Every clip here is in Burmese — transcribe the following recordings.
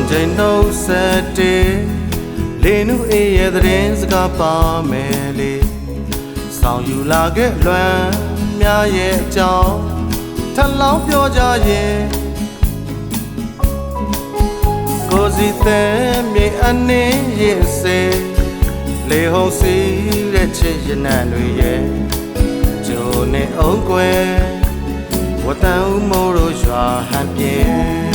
ချိန်နှုတ်ဆက်တေလေနုအေးရဲ့သတင်းစကားပါမယ်လေဆောင်ယူလာခဲ့လွမ်းများရဲ့အကြောင်းထပ်လောင်းပြောကြရင်ကိုစီတဲ့မြေအနေရဲ့စေလေဟုံးစီတဲ့ချစ်ရနံတွေရဲ့ဂျိုနဲ့အောင်ကွယ်ဝတန်ဦးမိုးတို့ရွာဟန်ပြင်း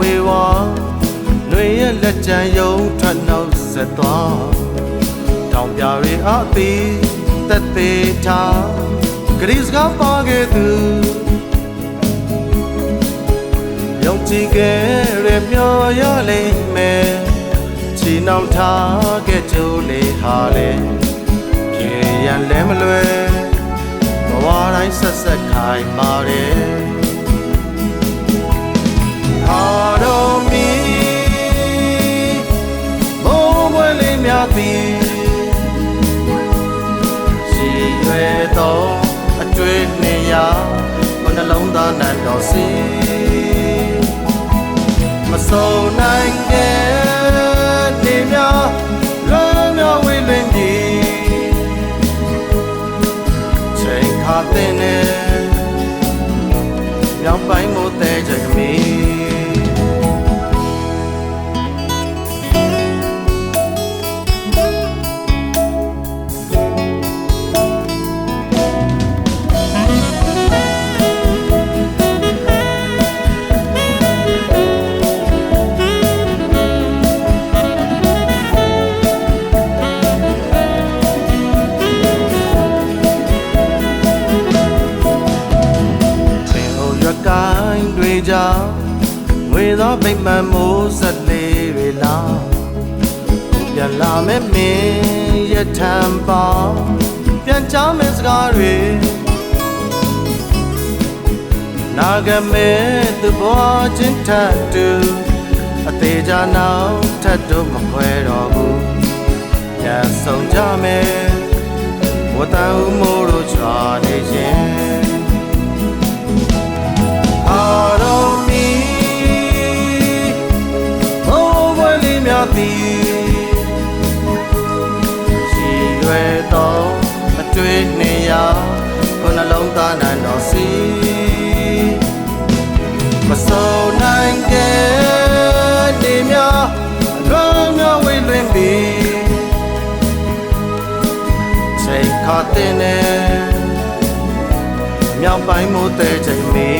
ဝေဝါနှွေရဲ့လက်ကြံယုံထွက်နှုတ်ဆက်သွားတောင်ပြရီအသီးတက်သေးထားဂရိစကားပါခဲ့သူယုံကြည်ခဲ့ရမျောရလိမ့်မယ်ချီနှောင်ထားခဲ့ကြိုးလေးဟာလေပြေရန်လဲမလွယ်ဘဝတိုင်းဆက်ဆက်ခိုင်ပါတယ်ရှိရွယ်တော့အတွေ့နေရဘနှလုံးသားနံတော်စီမစုံနိုင်တဲ့နေများလွမ်းမြောက်ဝေးလွင်ပြီးချိန်ခါတဲ့နဲ့မြောက်ပိုင်းမို့တဲ့ကြမီကိုင်းတွေကြောင့်ငွေသောဗိမာန်မိုးဆက်လေးတွေလာပြန်လာမဲ့မင်းရထံပါပြန်ချမဲ့စကားတွေနာဂမဲသူဘွားချင်းထတ်တူအသေးချာနောက်ထတ်တို့မခွဲတော့ဘူးပြန်ဆုံးကြမယ်ဝတန်ဦးမိုးတို့ချွာနေရင်ရှိရွယ်တော့အတွေ့နေရဘနှလုံးသားနံတော်စီမစုံနိုင်တဲ့နေများလွမ်းမြောက်ဝေးလွင်ပြီးချိန်ခါတဲ့နဲ့မြောက်ပိုင်းမို့တဲ့ချိန်မီ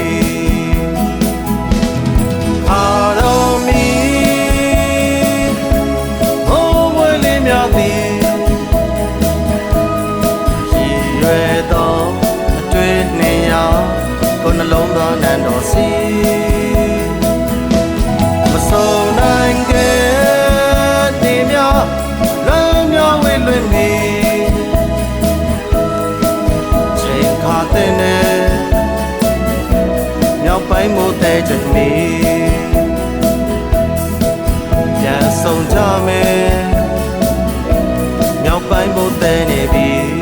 နှလုံးသားနံတော်စီမစုံနိုင်ခဲ့နေများလွမ်းမြောက်ဝေးလွင်ပြီးချိန်ခါတဲ့နဲ့မြောက်ပိုင်းမို့တဲ့ချိန်မီပြန်ဆုံးကြမယ်မြောက်ပိုင်းမို့တဲ့နေပြီ